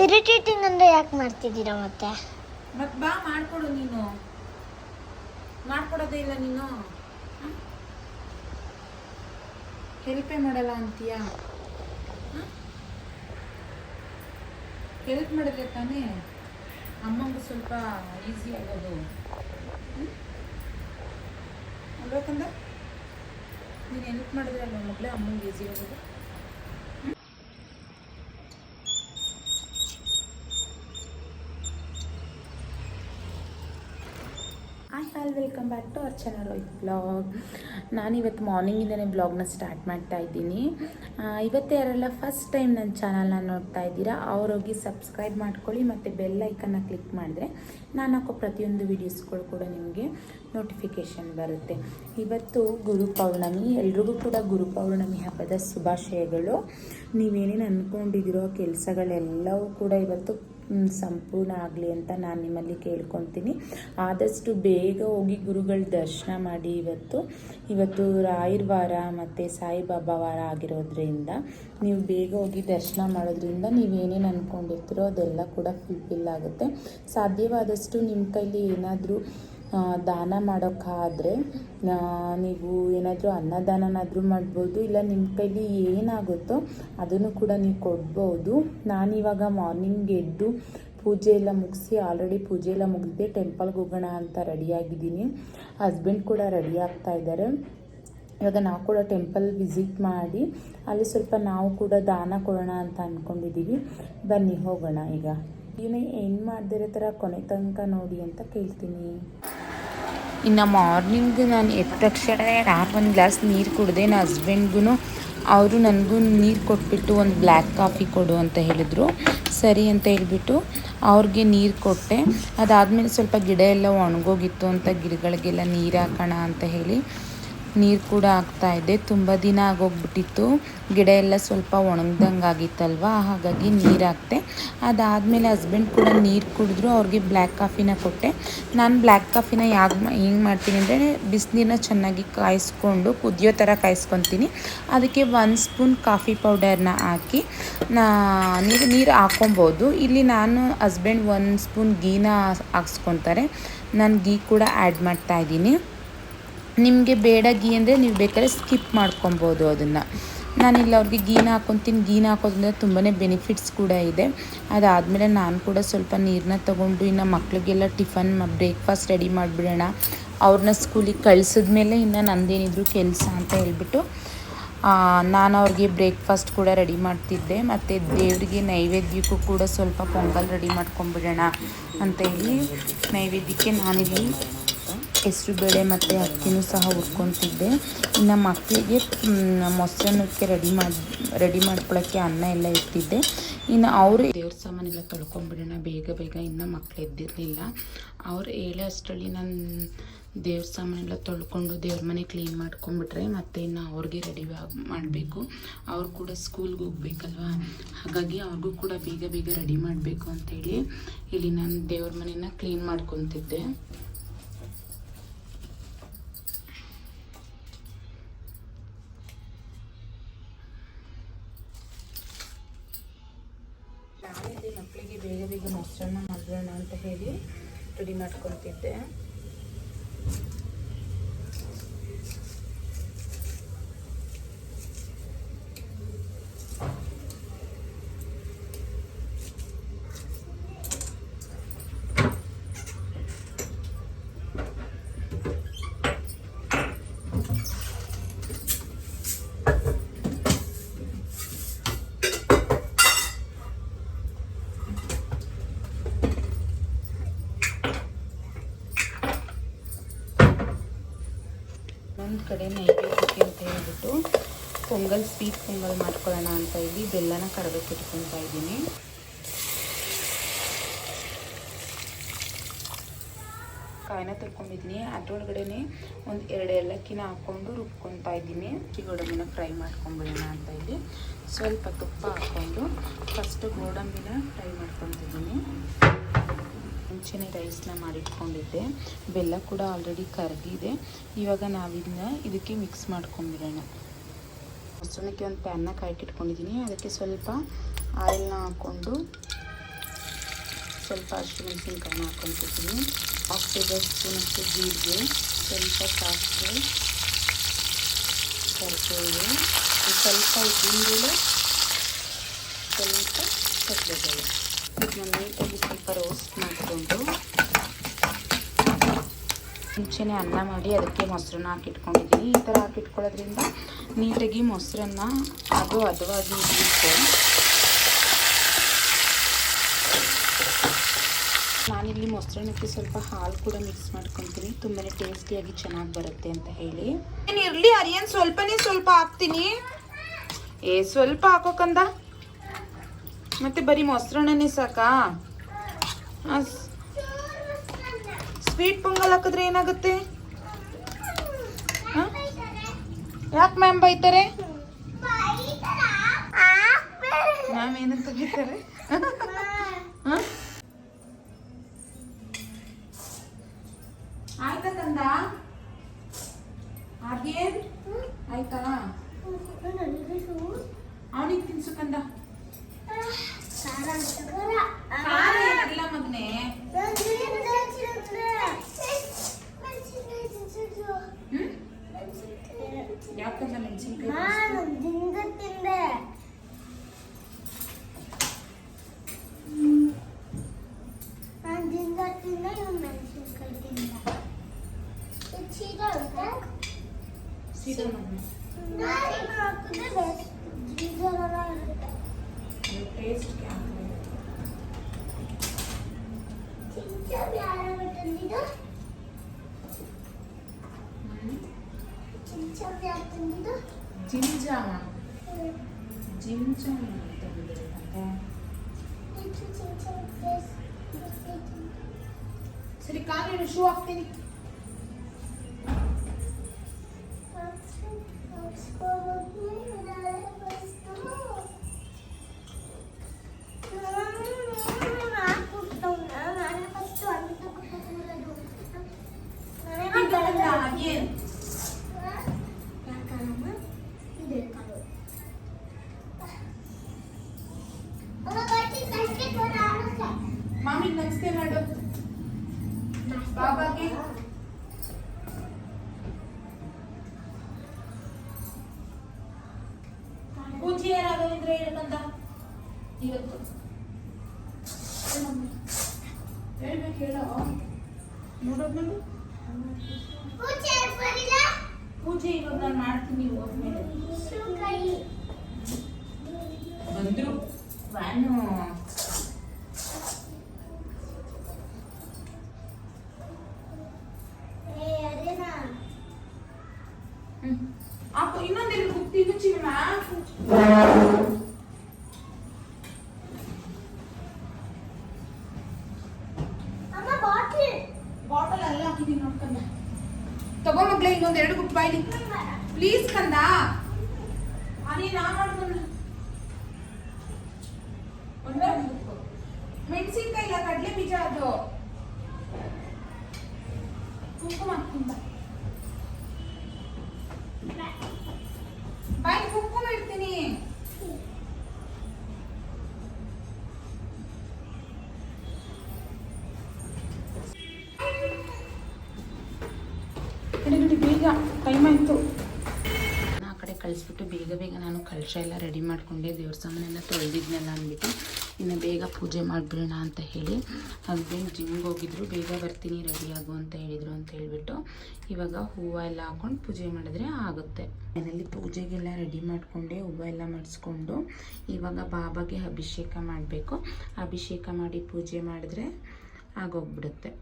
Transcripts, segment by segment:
Irritating ಅಂದ್ರೆ ಯಾಕೆ ಮಾಡ್ತಿದ್ದೀರಾ ಮತ್ತೆ ಬಾ ಮಾಡ್ಕೊಡು. ನೀನು ಮಾಡ್ಕೊಡೋದೇ ಇಲ್ಲ. ನೀನು ಹೆಲ್ಪೇ ಮಾಡಲ್ಲ ಅಂತೀಯಾ? ಹೆಲ್ಪ್ ಮಾಡಿದ್ರೆ ತಾನೇ ಅಮ್ಮಂಗೂ ಸ್ವಲ್ಪ ಈಸಿ ಆಗೋದು ಅಲ್ಬೇಕಂದ್ರೆ ನೀನು ಹೆಲ್ಪ್ ಮಾಡಿದ್ರೆ ಅಲ್ಲ ಮಗಳೇ ಅಮ್ಮಂಗೆ ಈಸಿ ಆಗೋದು. Welcome back to our channel Rohit blog. ನಾನಿವತ್ತು ಮಾರ್ನಿಂಗಿಂದನೇ ಬ್ಲಾಗ್ನ ಸ್ಟಾರ್ಟ್ ಮಾಡ್ತಾ ಇದ್ದೀನಿ. ಇವತ್ತು ಯಾರೆಲ್ಲ ಫಸ್ಟ್ ಟೈಮ್ ನನ್ನ ಚಾನಲ್ನ ನೋಡ್ತಾ ಇದ್ದೀರಾ ಅವ್ರೋಗಿ ಸಬ್ಸ್ಕ್ರೈಬ್ ಮಾಡ್ಕೊಳ್ಳಿ ಮತ್ತು ಬೆಲ್ ಐಕನ್ನ ಕ್ಲಿಕ್ ಮಾಡಿದ್ರೆ ನಾನು ಹಾಕೋ ಪ್ರತಿಯೊಂದು ವೀಡಿಯೋಸ್ಗಳು ಕೂಡ ನಿಮಗೆ ನೋಟಿಫಿಕೇಷನ್ ಬರುತ್ತೆ. ಇವತ್ತು ಗುರು ಪೌರ್ಣಮಿ, ಎಲ್ರಿಗೂ ಕೂಡ ಗುರು ಪೌರ್ಣಮಿ ಹಬ್ಬದ ಶುಭಾಶಯಗಳು. ನೀವೇನೇನು ಅಂದ್ಕೊಂಡಿದ್ದೀರೋ ಕೆಲಸಗಳೆಲ್ಲವೂ ಕೂಡ ಇವತ್ತು ಸಂಪೂರ್ಣ ಆಗಲಿ ಅಂತ ನಾನು ನಿಮ್ಮಲ್ಲಿ ಕೇಳ್ಕೊತೀನಿ. ಆದಷ್ಟು ಬೇಗ ಹೋಗಿ ಗುರುಗಳ ದರ್ಶನ ಮಾಡಿ. ಇವತ್ತು ರಾಯರ ವಾರ ಮತ್ತು ಸಾಯಿಬಾಬಾ ವಾರ ಆಗಿರೋದ್ರಿಂದ ನೀವು ಬೇಗ ಹೋಗಿ ದರ್ಶನ ಮಾಡೋದ್ರಿಂದ ನೀವೇನೇನು ಅಂದ್ಕೊಂಡಿರ್ತೀರೋ ಅದೆಲ್ಲ ಕೂಡ ಫುಲ್ಫಿಲ್ ಆಗುತ್ತೆ. ಸಾಧ್ಯವಾದಷ್ಟು ನಿಮ್ಮ ಕೈಲಿ ಏನಾದರೂ ದಾನ ಮಾಡೋಕ್ಕಾದರೆ ನೀವು ಏನಾದರೂ ಅನ್ನದಾನನಾದರೂ ಮಾಡ್ಬೋದು, ಇಲ್ಲ ನಿಮ್ಮ ಕೈಲಿ ಏನಾಗುತ್ತೋ ಅದನ್ನು ಕೂಡ ನೀವು ಕೊಡ್ಬೋದು. ನಾನಿವಾಗ ಮಾರ್ನಿಂಗ್ ಎದ್ದು ಪೂಜೆ ಎಲ್ಲ ಮುಗಿಸಿ, ಆಲ್ರೆಡಿ ಪೂಜೆ ಎಲ್ಲ ಮುಗಿದಿದೆ, ಟೆಂಪಲ್ಗೆ ಹೋಗೋಣ ಅಂತ ರೆಡಿಯಾಗಿದ್ದೀನಿ. ಹಸ್ಬೆಂಡ್ ಕೂಡ ರೆಡಿ ಆಗ್ತಾ ಇದ್ದಾರೆ. ಇವಾಗ ನಾವು ಕೂಡ ಟೆಂಪಲ್ ವಿಸಿಟ್ ಮಾಡಿ ಅಲ್ಲಿ ಸ್ವಲ್ಪ ನಾವು ಕೂಡ ದಾನ ಕೊಡೋಣ ಅಂತ ಅಂದ್ಕೊಂಡಿದ್ದೀವಿ. ಬನ್ನಿ ಹೋಗೋಣ. ಈಗ ಏನು ಮಾಡದಿರೋ ಥರ ಕೊನೆ ತನಕ ನೋಡಿ ಅಂತ ಕೇಳ್ತೀನಿ. ಇನ್ನು ಮಾರ್ನಿಂಗ್ ನಾನು ಎದ್ದ ತಕ್ಷಣ ನಾನು ಒಂದು ಗ್ಲಾಸ್ ನೀರು ಕುಡಿದೆ. ನನ್ನ ಹಸ್ಬೆಂಡ್ಗೂ ಅವರು ನನಗೂ ನೀರು ಕೊಟ್ಬಿಟ್ಟು ಒಂದು ಬ್ಲ್ಯಾಕ್ ಕಾಫಿ ಕೊಡು ಅಂತ ಹೇಳಿದರು. ಸರಿ ಅಂತ ಹೇಳ್ಬಿಟ್ಟು ಅವ್ರಿಗೆ ನೀರು ಕೊಟ್ಟೆ. ಅದಾದಮೇಲೆ ಸ್ವಲ್ಪ ಗಿಡ ಎಲ್ಲ ಒಣಗೋಗಿತ್ತು ಅಂತ ಗಿಡಗಳಿಗೆಲ್ಲ ನೀರು ಹಾಕೋಣ ಅಂತ ಹೇಳಿ ನೀರು ಕೂಡ ಹಾಕ್ತಾಯಿದ್ದೆ. ತುಂಬ ದಿನ ಆಗೋಗ್ಬಿಟ್ಟಿತ್ತು, ಗಿಡ ಎಲ್ಲ ಸ್ವಲ್ಪ ಒಣಗ್ದಂಗೆ ಆಗಿತ್ತಲ್ವ, ಹಾಗಾಗಿ ನೀರು ಹಾಕ್ತೆ. ಅದಾದಮೇಲೆ ಹಸ್ಬೆಂಡ್ ಕೂಡ ನೀರು ಕುಡಿದ್ರು, ಅವ್ರಿಗೆ ಬ್ಲ್ಯಾಕ್ ಕಾಫಿನ ಕೊಟ್ಟೆ. ನಾನು ಬ್ಲ್ಯಾಕ್ ಕಾಫಿನ ಹೆಂಗೆ ಮಾಡ್ತೀನಿ ಅಂದರೆ ಬಿಸಿನೀರನ್ನ ಚೆನ್ನಾಗಿ ಕಾಯಿಸ್ಕೊಂಡು ಕುದಿಯೋ ಥರ ಕಾಯಿಸ್ಕೊತೀನಿ. ಅದಕ್ಕೆ 1 ಸ್ಪೂನ್ ಕಾಫಿ ಪೌಡರ್ನ ಹಾಕಿ ನೀರು ಹಾಕೊಬೋದು. ಇಲ್ಲಿ ನಾನು ಹಸ್ಬೆಂಡ್ 1 ಸ್ಪೂನ್ ಗೀನ ಹಾಕ್ಸ್ಕೊತಾರೆ. ನಾನು ಗೀ ಕೂಡ ಆ್ಯಡ್ ಮಾಡ್ತಾಯಿದ್ದೀನಿ. ನಿಮಗೆ ಬೇಡ ಗೀ ಅಂದರೆ ನೀವು ಬೇಕಾದ್ರೆ ಸ್ಕಿಪ್ ಮಾಡ್ಕೊಬೋದು ಅದನ್ನು. ನಾನಿಲ್ಲಿ ಅವ್ರಿಗೆ ಗೀನ ಹಾಕ್ಕೊತೀನಿ. ಗೀನ ಹಾಕೋದ್ರಿಂದ ತುಂಬಾ ಬೆನಿಫಿಟ್ಸ್ ಕೂಡ ಇದೆ. ಅದಾದಮೇಲೆ ನಾನು ಕೂಡ ಸ್ವಲ್ಪ ನೀರನ್ನ ತೊಗೊಂಡು ಇನ್ನು ಮಕ್ಕಳಿಗೆಲ್ಲ ಟಿಫನ್ ಬ್ರೇಕ್ಫಾಸ್ಟ್ ರೆಡಿ ಮಾಡಿಬಿಡೋಣ, ಅವ್ರನ್ನ ಸ್ಕೂಲಿಗೆ ಕಳಿಸಿದ್ಮೇಲೆ ಇನ್ನು ನಂದೇನಿದ್ರು ಕೆಲಸ ಅಂತ ಹೇಳ್ಬಿಟ್ಟು ನಾನು ಅವ್ರಿಗೆ ಬ್ರೇಕ್ಫಾಸ್ಟ್ ಕೂಡ ರೆಡಿ ಮಾಡ್ತಿದ್ದೆ. ಮತ್ತು ದೇವರಿಗೆ ನೈವೇದ್ಯಕ್ಕೂ ಕೂಡ ಸ್ವಲ್ಪ ಪೊಂಗಲ್ ರೆಡಿ ಮಾಡ್ಕೊಂಬಿಡೋಣ ಅಂತ ಹೇಳಿ ನೈವೇದ್ಯಕ್ಕೆ ನಾನಿಲ್ಲಿ ಹೆಸರುಬೇಳೆ ಮತ್ತು ಅಕ್ಕಿನೂ ಸಹ ಹುರ್ಕೊತಿದ್ದೆ. ಇನ್ನು ಮಕ್ಕಳಿಗೆ ಮೊಸರನ್ನಕ್ಕೆ ರೆಡಿ ಮಾಡ್ಕೊಳ್ಳೋಕ್ಕೆ ಅನ್ನ ಎಲ್ಲ ಇಟ್ಟಿದ್ದೆ. ಇನ್ನು ಅವರು ದೇವ್ರ ಸಾಮಾನೆಲ್ಲ ತೊಳ್ಕೊಂಬಿಡೋಣ ಬೇಗ ಇನ್ನು ಮಕ್ಕಳು ಎದ್ದಿರಲಿಲ್ಲ. ಅವ್ರು ಹೇಳೋ ಅಷ್ಟರಲ್ಲಿ ನಾನು ದೇವ್ರ ಸಾಮಾನೆಲ್ಲ ತೊಳ್ಕೊಂಡು ದೇವ್ರ ಮನೆ ಕ್ಲೀನ್ ಮಾಡ್ಕೊಂಬಿಟ್ರೆ ಮತ್ತು ಇನ್ನು ಅವ್ರಿಗೆ ರೆಡಿ ಮಾಡಬೇಕು. ಅವ್ರು ಕೂಡ ಸ್ಕೂಲ್ಗೆ ಹೋಗ್ಬೇಕಲ್ವ, ಹಾಗಾಗಿ ಅವ್ರಿಗೂ ಕೂಡ ಬೇಗ ರೆಡಿ ಮಾಡಬೇಕು ಅಂಥೇಳಿ ಇಲ್ಲಿ ನಾನು ದೇವ್ರ ಮನೆನ ಕ್ಲೀನ್ ಮಾಡ್ಕೊತಿದ್ದೆ. ನಾನಿಲ್ಲಿ ಮಕ್ಕಳಿಗೆ ಬೇಗ ಮೊಸರನ್ನ ಮಾಡೋಣ ಅಂತ ಹೇಳಿ ರೆಡಿ ಮಾಡ್ಕೊತಿದ್ದೆ. ಒಂದು ಕಡೆ ನೈವೇದ್ಯಕ್ಕೆ ಅಂತ ಹೇಳ್ಬಿಟ್ಟು ಪೊಂಗಲ್ ಸ್ವೀಟ್ ಪೊಂಗಲ್ ಮಾಡ್ಕೊಳ್ಳೋಣ ಅಂತ ಹೇಳಿ ಬೆಲ್ಲನ ಕರಗಕ್ಕೆ ಇಟ್ಕೊತಾ ಇದ್ದೀನಿ. ಕಾಯಿನ ತುರ್ಕೊಂಡಿದ್ದೀನಿ. ಅದರೊಳಗಡೆ ಒಂದು 2 ಏಲಕ್ಕಿನ ಹಾಕ್ಕೊಂಡು ರುಬ್ಕೊತಾ ಇದ್ದೀನಿ. ಗೋಡಂಬಿನ ಫ್ರೈ ಮಾಡ್ಕೊಂಬಿಡೋಣ ಅಂತ ಹೇಳಿ ಸ್ವಲ್ಪ ತುಪ್ಪ ಹಾಕ್ಕೊಂಡು ಫಸ್ಟು ಗೋಡಂಬಿನ ಫ್ರೈ ಮಾಡ್ಕೊತಿದ್ದೀನಿ. ಮುಂಚೆನೇ ರೈಸ್ನ ಮಾಡಿಟ್ಕೊಂಡಿದ್ದೆ. ಬೆಲ್ಲ ಕೂಡ ಆಲ್ರೆಡಿ ಕರಗಿದೆ. ಇವಾಗ ಇದಕ್ಕೆ ಮಿಕ್ಸ್ ಮಾಡ್ಕೊಂಬಿಡೋಣ. ಮೊಸರನ್ನಕ್ಕೆ ಒಂದು ಪ್ಯಾನ್ನ ಕಾಯ್ಕಿಟ್ಕೊಂಡಿದ್ದೀನಿ. ಅದಕ್ಕೆ ಸ್ವಲ್ಪ ಆಯಿಲ್ನ ಹಾಕ್ಕೊಂಡು ಸ್ವಲ್ಪ ಹಸಿಮೆಣಸಿನ್ಕಾಯಿನ ಹಾಕ್ಕೊತಿದ್ದೀನಿ. 1/2 ಟೇಬಲ್ ಸ್ಪೂನಷ್ಟು ಜೀರಿಗೆ, ಸ್ವಲ್ಪ ಸಾಸಿವೆ, ಕರಿಬೇವು, ಸ್ವಲ್ಪ ಉದ್ದಿನಬೇಳೆ, ಸ್ವಲ್ಪ ಕಡಲೆಬೇಳೆ. ಇದನ್ನ ನೀಟಾಗಿ ಸ್ವಲ್ಪ ರೋಸ್ಟ್ ಮಾಡಿಕೊಂಡು ಮುಂಚೆನೇ ಅನ್ನ ಮಾಡಿ ಅದಕ್ಕೆ ಮೊಸರನ್ನ ಹಾಕಿಟ್ಕೊಂಡಿದ್ದೀನಿ. ಈ ಥರ ಹಾಕಿಟ್ಕೊಳ್ಳೋದ್ರಿಂದ ನೀಟಾಗಿ ಮೊಸರನ್ನ ಅದು ಹದವಾಗಿ ಇರುತ್ತೆ. ನಾನಿಲ್ಲಿ ಮೊಸರನ್ನಕ್ಕೆ ಸ್ವಲ್ಪ ಹಾಲು ಕೂಡ ಮಿಕ್ಸ್ ಮಾಡ್ಕೊತೀನಿ, ತುಂಬಾ ಟೇಸ್ಟಿಯಾಗಿ ಚೆನ್ನಾಗಿ ಬರುತ್ತೆ ಅಂತ ಹೇಳಿ. ಏನು ಇರಲಿ ಅರಿಯನ್, ಸ್ವಲ್ಪ ಹಾಕ್ತೀನಿ. ಸ್ವಲ್ಪ ಹಾಕೋಕಂದ, ಮತ್ತೆ ಬರೀ ಮೊಸರನ್ನನೇ ಸಾಕಾ? ಸ್ವೀಟ್ ಪೊಂಗಲ್ ಹಾಕಿದ್ರೆ ಏನಾಗುತ್ತೆ? ಯಾಕೆ ಮ್ಯಾಮ್ ಬೈತಾರೆ? ಮ್ಯಾಮ್ ಏನಂತ ಬೈತಾರೆ? ಆಯ್ತಾ ಕಂದ? ಹಾಗೇನ್ ಆಯ್ತಾ? ಅವನಿಗೆ ತಿನ್ಸು ಕಂದ. ಖಾರ ಏನಿಲ್ಲ ಮಗನೇ. ಯಾಕಂದ ಮೆಣಸಿನ್ಕಾಯಿ ಜಿಂಜಾಮ ಸರಿ, ಕಾಲೇನು ಶೂ ಹಾಕ್ತೀನಿ. ಮಾಮಿ ನಮಸ್ತೆ ಮಾಡು ಬಾಬಾಗೆ. ಪೂಜೆ ಏನಾಗೋದಿದ್ರೆ ಹೇಳ್ಕಂತ ಇವತ್ತು ಹೇಳ್ಬೇಕು, ಹೇಳೋ ನೋಡೋದ್ಮೇಲೆ ಪೂಜೆ ಇವಾಗ ನಾನು ಮಾಡ್ತೀನಿ. ಹೋದ್ಮೇಲೆ ಬಂದ್ರು ವ್ಯಾನು. ಇನ್ನೊಂದೆರಡು ಕುಕ್ತಿ ಚಿನ್ನ ಬಾಟಲ್ ಎಲ್ಲ ಹಾಕಿದೀನಿ ನೋಡ್ಕಂದ. ತಗೋ ಮಗ್ಲೇ, ಇನ್ನೊಂದೆರಡು ಗುಪ್ ಬಾಯ್ಲಿ ಪ್ಲೀಸ್ ಕಂದ. ಅದೇ ನಾ ಮಾಡ್ಕೊಂಡ ಮೆಣಸಿನ್ಕಾಯಿ ಇಲ್ಲ, ಕಡಲೆ ಬೀಜ, ಅದು ಕುಂಕುಮ ಹಾಕ್ತಿಂದ ಬಾಯ್, ಕುಂಕುಮ ಇಡ್ತೀನಿ. ಬೇಗ ಟೈಮ್ ಆಯ್ತು. ಆ ಕಡೆ ಕಳಿಸ್ಬಿಟ್ಟು ಬೇಗ ನಾನು ಕಳಶ ಎಲ್ಲ ರೆಡಿ ಮಾಡಿಕೊಂಡೆ. ದೇವ್ರ ಸಾಮಾನೆಲ್ಲ ತೊಳೆದಿದ್ನೆಲ್ಲ ಅಂದ್ಬಿಟ್ಟು ಇನ್ನು ಬೇಗ ಪೂಜೆ ಮಾಡಿಬಿಡೋಣ ಅಂತ ಹೇಳಿ ಹಸ್ಬೆಂಡ್ ಜಿಮ್ಗೆ ಹೋಗಿದ್ರು. ಬೇಗ ಬರ್ತೀನಿ ರೆಡಿಯಾಗು ಅಂತ ಹೇಳಿದರು ಅಂತ ಹೇಳಿಬಿಟ್ಟು ಇವಾಗ ಹೂವು ಎಲ್ಲ ಹಾಕ್ಕೊಂಡು ಪೂಜೆ ಮಾಡಿದ್ರೆ ಆಗುತ್ತೆ. ಮನೆಯಲ್ಲಿ ಪೂಜೆಗೆಲ್ಲ ರೆಡಿ ಮಾಡಿಕೊಂಡೆ, ಹೂವು ಎಲ್ಲ ಮಾಡಿಸ್ಕೊಂಡು ಇವಾಗ ಬಾಬಾಗೆ ಅಭಿಷೇಕ ಮಾಡಬೇಕು. ಅಭಿಷೇಕ ಮಾಡಿ ಪೂಜೆ ಮಾಡಿದ್ರೆ ಆಗೋಗ್ಬಿಡುತ್ತೆ.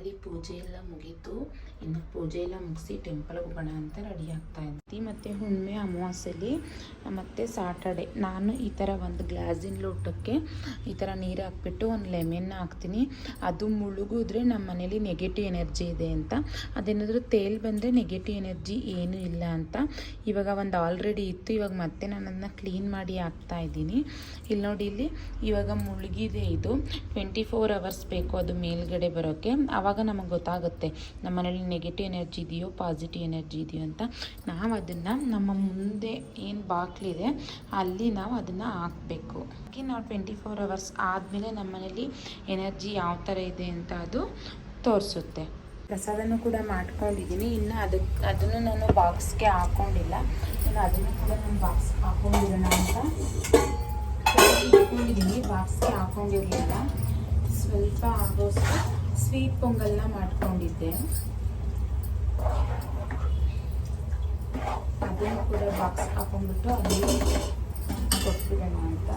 ಫೈನಲಿ ಪೂಜೆ ಎಲ್ಲ ಮುಗೀತು. ಇನ್ನು ಪೂಜೆ ಎಲ್ಲ ಮುಗಿಸಿ ಟೆಂಪಲ್ಗೆ ಹೋಗೋಣ ಅಂತ ರೆಡಿ ಆಗ್ತಾ ಇದ್ದೆ. ಮತ್ತು ಹುಣ್ಣಿಮೆ ಅಮಾವಾಸ್ಯೆಲಿ ಮತ್ತು ಸಾಟರ್ಡೆ ನಾನು ಈ ಥರ ಒಂದು ಗ್ಲಾಸಿನ ಲೋಟಕ್ಕೆ ಈ ಥರ ನೀರು ಹಾಕ್ಬಿಟ್ಟು ಒಂದು ಲೆಮನ್ನ ಹಾಕ್ತೀನಿ. ಅದು ಮುಳುಗಿದ್ರೆ ನಮ್ಮ ಮನೇಲಿ ನೆಗೆಟಿವ್ ಎನರ್ಜಿ ಇದೆ ಅಂತ, ಅದೇನಾದರೂ ತೇಲ್ ಬಂದರೆ ನೆಗೆಟಿವ್ ಎನರ್ಜಿ ಏನೂ ಇಲ್ಲ ಅಂತ. ಇವಾಗ ಒಂದು ಆಲ್ರೆಡಿ ಇತ್ತು, ಇವಾಗ ಮತ್ತೆ ನಾನು ಅದನ್ನ ಕ್ಲೀನ್ ಮಾಡಿ ಹಾಕ್ತಾ ಇದ್ದೀನಿ. ಇಲ್ಲಿ ನೋಡಿ, ಇಲ್ಲಿ ಇವಾಗ ಮುಳುಗಿದೆ. ಇದು 24 ಅವರ್ಸ್ ಬೇಕು ಅದು ಮೇಲ್ಗಡೆ ಬರೋಕ್ಕೆ. ಆವಾಗ ನಮಗೆ ಗೊತ್ತಾಗುತ್ತೆ ನಮ್ಮ ಮನೇಲಿ ನೆಗೆಟಿವ್ ಎನರ್ಜಿ ಇದೆಯೋ ಪಾಸಿಟಿವ್ ಎನರ್ಜಿ ಇದೆಯೋ ಅಂತ. ನಾವು ಅದನ್ನು ನಮ್ಮ ಮುಂದೆ ಏನು ಬಾಗಿಲಿದೆ ಅಲ್ಲಿ ನಾವು ಅದನ್ನು ಹಾಕಬೇಕು. ನಾವು 24 ಅವರ್ಸ್ ಆದಮೇಲೆ ನಮ್ಮ ಮನೇಲಿ ಎನರ್ಜಿ ಯಾವ ಥರ ಇದೆ ಅಂತ ಅದು ತೋರಿಸುತ್ತೆ. ಪ್ರಸಾದನೂ ಕೂಡ ಮಾಡ್ಕೊಂಡಿದ್ದೀನಿ. ಇನ್ನು ಅದನ್ನು ನಾನು ಬಾಕ್ಸ್ಗೆ ಹಾಕ್ಕೊಂಡಿಲ್ಲ. ಇನ್ನು ಅದನ್ನು ಕೂಡ ನಾನು ಬಾಕ್ಸ್ಗೆ ಹಾಕ್ಕೊಂಡಿರೋಣ ಅಂತ ಇಟ್ಕೊಂಡಿದ್ದೀನಿ. ಬಾಕ್ಸ್ಗೆ ಹಾಕ್ಕೊಂಡಿರಲಿಲ್ಲ. ಸ್ವಲ್ಪ ಆಗೋಷ್ಟು ಸ್ವೀಟ್ ಪೊಂಗಲ್ನ ಮಾಡ್ಕೊಂಡಿದ್ದೆ, ಅದನ್ನು ಕೂಡ ಬಾಕ್ಸ್ ಹಾಕೊಂಡ್ಬಿಟ್ಟು ಅಲ್ಲಿ ಕೊಟ್ಬಿಡೋಣ ಅಂತ.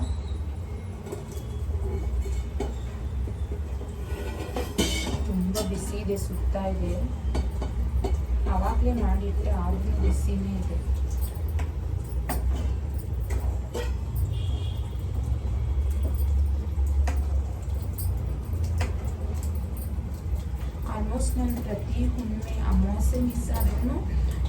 ತುಂಬ ಬಿಸಿ ಇದೆ, ಸುತ್ತಾ ಇದೆ. ಆವಾಗಲೇ ಮಾಡಿಟ್ಟೆ, ಆದ್ರೂ ಬಿಸಿನೇ ಇದೆ. ಆಲ್ಮೋಸ್ಟ್ ನಾನು ಪ್ರತಿ ಹುಣ್ಣಿಮೆ ಅಮಾವಾಸ್ಯೆ ಮಿಸ್ ಆದ್ರೂ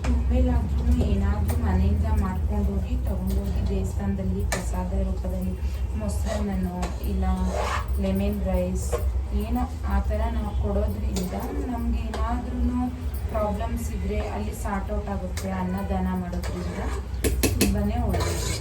ಹುಣ್ಣಿಮೆಲಾದ್ರೂ ಏನಾದರೂ ಮನೆಯಿಂದ ಮಾಡ್ಕೊಂಡು ಹೋಗಿ ತೊಗೊಂಡೋಗಿ ದೇವಸ್ಥಾನದಲ್ಲಿ ಪ್ರಸಾದ ರೂಪದಲ್ಲಿ ಮೊಸರನ್ನೋ ಇಲ್ಲ ಲೆಮನ್ ರೈಸ್ ಏನೋ ಆ ಥರ ನಾವು ಕೊಡೋದ್ರಿಂದ ನಮ್ಗೆ ಏನಾದ್ರೂ ಪ್ರಾಬ್ಲಮ್ಸ್ ಇದ್ದರೆ ಅಲ್ಲಿ ಸಾರ್ಟ್ ಔಟ್ ಆಗುತ್ತೆ. ಅನ್ನದಾನ ಮಾಡೋದ್ರಿಂದ ತುಂಬಾ ಒಳ್ಳೆಯದು.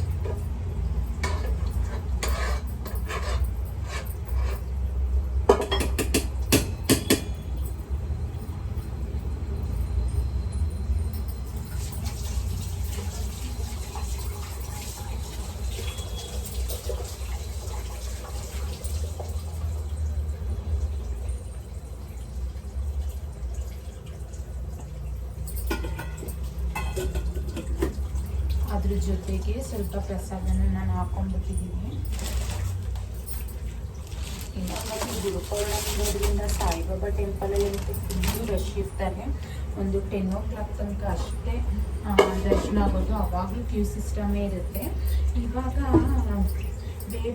ಅದ್ರ ಜೊತೆಗೆ ಸ್ವಲ್ಪ ಪ್ರಸಾದನ ನಾನು ಹಾಕೊಂಡ್ಬಿಟ್ಟಿದ್ದೀನಿ. ಇನ್ನೊಂದು ಗುರುಪೌರ್ಣಮಿ ಇರೋದ್ರಿಂದ ಸಾಯಿಬಾಬಾ ಟೆಂಪಲಲ್ಲಿ ಫುಲ್ಲು ರಶ್ ಇರ್ತಾರೆ. ಒಂದು 10 o'clock ತನಕ ಅಷ್ಟೇ ದರ್ಶನ ಆಗೋದು. ಆವಾಗಲೂ ಕ್ಯೂ ಸಿಸ್ಟಮೇ ಇರುತ್ತೆ. ಇವಾಗ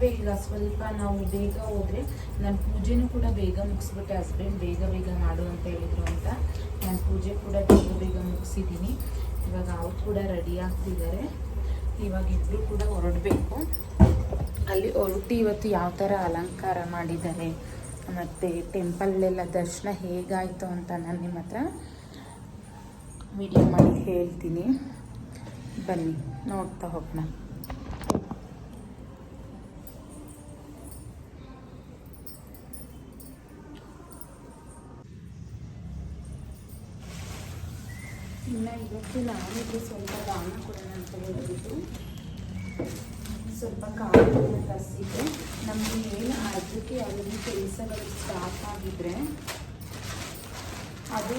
ಬೇಗ ಸ್ವಲ್ಪ ನಾವು ಬೇಗ ಹೋದರೆ, ನಾನು ಪೂಜೆನೂ ಕೂಡ ಬೇಗ ಮುಗಿಸ್ಬಿಟ್ಟೆ. ಹಸ್ಬೆಂಡ್ ಬೇಗ ಮಾಡು ಅಂತ ಹೇಳಿದರು ಅಂತ ನಾನು ಪೂಜೆ ಕೂಡ ಬೇಗ ಮುಗಿಸಿದ್ದೀನಿ. ಇವಾಗ ಅವ್ರು ಕೂಡ ರೆಡಿ ಆಗ್ತಿದ್ದಾರೆ. ಇವಾಗ ಇಬ್ಬರು ಕೂಡ ಹೊರಡಬೇಕು. ಅಲ್ಲಿ ಹೊರಟು ಇವತ್ತು ಯಾವ ಥರ ಅಲಂಕಾರ ಮಾಡಿದ್ದಾರೆ ಮತ್ತು ಟೆಂಪಲ್ಲೆಲ್ಲ ದರ್ಶನ ಹೇಗಾಯಿತು ಅಂತ ನಾನು ನಿಮ್ಮ ಹತ್ರ ವಿಡಿಯೋ ಮಾಡಿ ಹೇಳ್ತೀನಿ. ಬನ್ನಿ ನೋಡ್ತಾ ಹೋಗೋಣ. ಇನ್ನು ಇವತ್ತು ನಾನಿಗೆ ಸ್ವಲ್ಪ ದಾನ ಕೊಡೋಣ ಅಂತ ಹೇಳಿಬಿಟ್ಟು ಸ್ವಲ್ಪ ಕಾಳನ್ನು ತರಿಸಿದ್ದೆ. ನಮಗೆ ಏನು ಅದಕ್ಕೆ ಅವರಿಗೆ ಕೆಲಸಗಳು ಸ್ಟಾರ್ಟ್ ಆಗಿದ್ರೆ ಅದು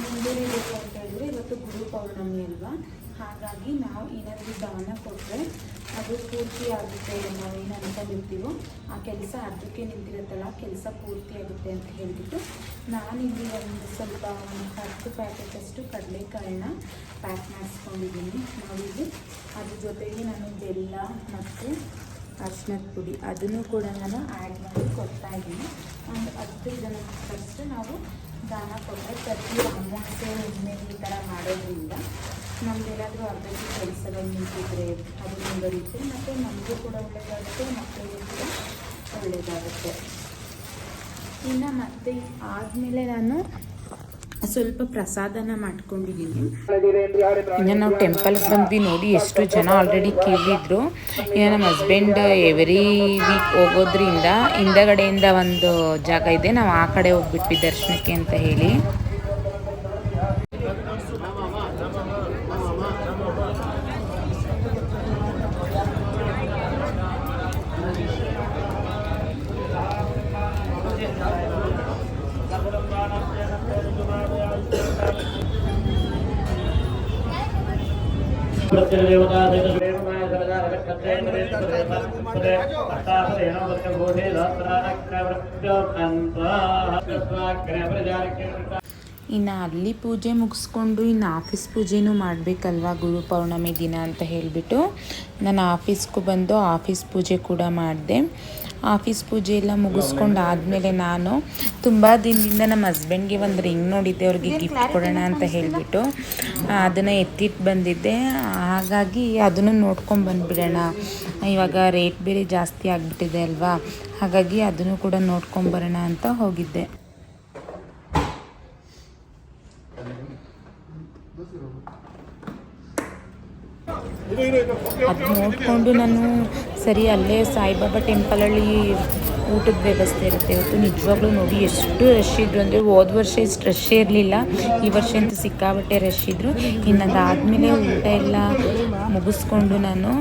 ಮುಂದುವರಿಬೇಕು ಅಂತ ಹೇಳಿದ್ರೆ, ಇವತ್ತು ಗುರು ಪೌರ್ಣಮಿ ಅಲ್ವಾ, ಹಾಗಾಗಿ ನಾವು ಏನಾದರೂ ದಾನ ಕೊಟ್ಟರೆ ಅದು ಪೂರ್ತಿ ಆಗುತ್ತೆ. ನಾವೇನು ಅಂದ್ಕೊಂಡಿರ್ತೀವೋ ಆ ಕೆಲಸ ಅರ್ಧಕ್ಕೆ ನಿಂತಿರುತ್ತಲ್ಲ, ಕೆಲಸ ಪೂರ್ತಿ ಆಗುತ್ತೆ ಅಂತ ಹೇಳಿಬಿಟ್ಟು ನಾನಿಲ್ಲಿ ಸ್ವಲ್ಪ 10 ಪ್ಯಾಕೆಟಷ್ಟು ಕಡಲೆಕಾಳನ್ನ ಪ್ಯಾಕ್ ಮಾಡಿಸ್ಕೊಂಡಿದ್ದೀನಿ. ನಾವಿಲ್ಲಿ ಅದ್ರ ಜೊತೆಗೆ ನಾನು ಬೆಲ್ಲ ಮತ್ತು ಅರಿಶಿನದ ಪುಡಿ ಅದನ್ನು ಕೂಡ ನಾನು ಆ್ಯಡ್ ಮಾಡಿ ಕೊಡ್ತಾಯಿದ್ದೀನಿ. ಒಂದು 10 ಜನಕ್ಕೆ ಫಸ್ಟ್ ನಾವು ದಾನ ಕೊಟ್ಟರೆ ಪ್ರತಿ ಅಮಾವಾಸ್ಯೆ ಮೇಲೆ ಈ ಥರ ಮಾಡೋದ್ರಿಂದ ನಮಗೆಲ್ಲಾದರೂ ಅರ್ಧಕ್ಕೆ ಕೆಲಸಗಳು ನಿಂತಿದ್ರೆ ಅದು ಮುಂದುವರಿಯುತ್ತೆ. ಮತ್ತು ನಮಗೂ ಕೂಡ ಒಳ್ಳೆಯದಾಗುತ್ತೆ, ಮಕ್ಕಳಿಗೂ ಕೂಡ ಒಳ್ಳೆಯದಾಗುತ್ತೆ. ಇನ್ನು ಮತ್ತೆ ಆದಮೇಲೆ ನಾನು ಸ್ವಲ್ಪ ಪ್ರಸಾದನ ಮಾಡ್ಕೊಂಡಿದ್ದೀನಿ. ಇನ್ನು ನಾವು ಟೆಂಪಲ್ಗೆ ಬಂದ್ವಿ. ನೋಡಿ ಎಷ್ಟು ಜನ ಆಲ್ರೆಡಿ ಕ್ಯೂ ಇದ್ದರು. ಇನ್ನು ನಮ್ಮ ಹಸ್ಬೆಂಡ್ ಎವ್ರಿ ವೀಕ್ ಹೋಗೋದ್ರಿಂದ ಹಿಂದಗಡೆಯಿಂದ ಒಂದು ಜಾಗ ಇದೆ, ನಾವು ಆ ಕಡೆ ಹೋಗ್ಬಿಟ್ವಿ ದರ್ಶನಕ್ಕೆ ಅಂತ ಹೇಳಿ. प्रत्येक देवता ಇನ್ನು ಅಲ್ಲಿ ಪೂಜೆ ಮುಗಿಸ್ಕೊಂಡು ಇನ್ನು ಆಫೀಸ್ ಪೂಜೆನೂ ಮಾಡಬೇಕಲ್ವ ಗುರು ಪೌರ್ಣಮಿ ದಿನ ಅಂತ ಹೇಳಿಬಿಟ್ಟು ನಾನು ಆಫೀಸ್ಗೂ ಬಂದು ಆಫೀಸ್ ಪೂಜೆ ಕೂಡ ಮಾಡಿದೆ. ಆಫೀಸ್ ಪೂಜೆ ಎಲ್ಲ ಮುಗಿಸ್ಕೊಂಡು ಆದಮೇಲೆ ನಾನು ತುಂಬ ದಿನದಿಂದ ನಮ್ಮ ಹಸ್ಬೆಂಡ್ಗೆ ಒಂದು ರಿಂಗ್ ನೋಡಿದ್ದೆ, ಅವ್ರಿಗೆ ಗಿಫ್ಟ್ ಕೊಡೋಣ ಅಂತ ಹೇಳಿಬಿಟ್ಟು ಅದನ್ನು ಎತ್ತಿಟ್ಟು ಬಂದಿದ್ದೆ. ಹಾಗಾಗಿ ಅದನ್ನು ನೋಡ್ಕೊಂಡು ಬಂದುಬಿಡೋಣ, ಇವಾಗ ರೇಟ್ ಬೇರೆ ಜಾಸ್ತಿ ಆಗಿಬಿಟ್ಟಿದೆ ಅಲ್ವಾ, ಹಾಗಾಗಿ ಅದನ್ನು ಕೂಡ ನೋಡ್ಕೊಂಬರೋಣ ಅಂತ ಹೋಗಿದ್ದೆ. ಅದು ನೋಡಿಕೊಂಡು ನಾನು ಸರಿ ಅಲ್ಲೇ ಸಾಯಿಬಾಬಾ ಟೆಂಪಲಲ್ಲಿ ಊಟದ ವ್ಯವಸ್ಥೆ ಇರುತ್ತೆ. ಇವತ್ತು ನಿಜವಾಗ್ಲೂ ನೋಡಿ ಎಷ್ಟು ರಶ್ ಇದ್ರು ಅಂದರೆ ಹೋದ ವರ್ಷ ಇಷ್ಟು ರಶ್ಶೇ ಇರಲಿಲ್ಲ, ಈ ವರ್ಷ ಅಂತೂ ಸಿಕ್ಕಾಬಟ್ಟೆ ರಶ್ ಇದ್ದರು. ಇನ್ನು ಅದಾದಮೇಲೆ ಊಟ ಎಲ್ಲ ಮುಗಿಸ್ಕೊಂಡು ನಾನು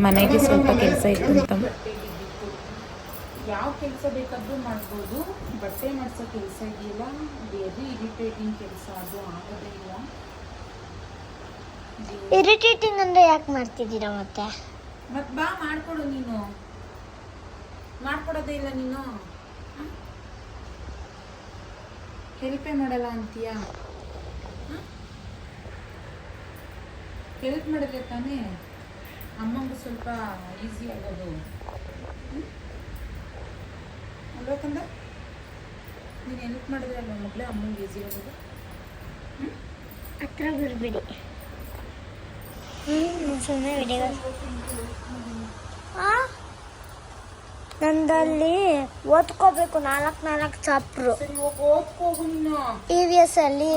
ಮನೆಗೆ ಸ್ವಲ್ಪ ಕೆಲಸ ಇತ್ತು ಅಂತ. ಯಾವ ಕೆಲಸ ಬೇಕಾದರೂ ಮಾಡ್ಬೋದು, ಬಟ್ಟೆ ಮಾಡಿಸೋ ಕೆಲಸ ಇದೆಯಲ್ಲ ಅದು ಇರಿಟೇಟಿಂಗ್ ಕೆಲಸ, ಅದು ಆಗೋದೇ ಇಲ್ಲ. ಇರಿಟೇಟಿಂಗ್ ಅಂದ್ರೆ ಯಾಕೆ ಮಾಡ್ತಿದ್ದೀರಾ ಮತ್ತೆ? ಮತ್ತೆ ಬಾ ಮಾಡ್ಕೊಡು, ನೀನು ಮಾಡ್ಕೊಡೋದೇ ಇಲ್ಲ, ನೀನು ಹೆಲ್ಪೇ ಮಾಡಲ್ಲ ಅಂತೀಯ. ಹೆಲ್ಪ್ ಮಾಡಿದ್ರೆ ತಾನೇ ಅಮ್ಮಂಗೂ ಸ್ವಲ್ಪ ಈಸಿ ಆಗೋದು ಅಲ್ಬೇಕಂದ್ರೆ. ನೀನು ಹೆಲ್ಪ್ ಮಾಡಿದ್ರೆ ಅಲ್ವ ಮಗಳೇ ಅಮ್ಮಂಗೆ ಈಸಿ ಆಗೋದು. ಹತ್ರ ಬಿಡ್ಬಿಡಿ, ಸುಮ್ಮನೆ ವಿಡಿಯೋ. ನಂದಲ್ಲಿ ಓದ್ಕೋಬೇಕು 4 ಚಾಪ್ಟ್ರು ಓದ್ಕೋಗು ನೀನು EVS ಅಲ್ಲಿ.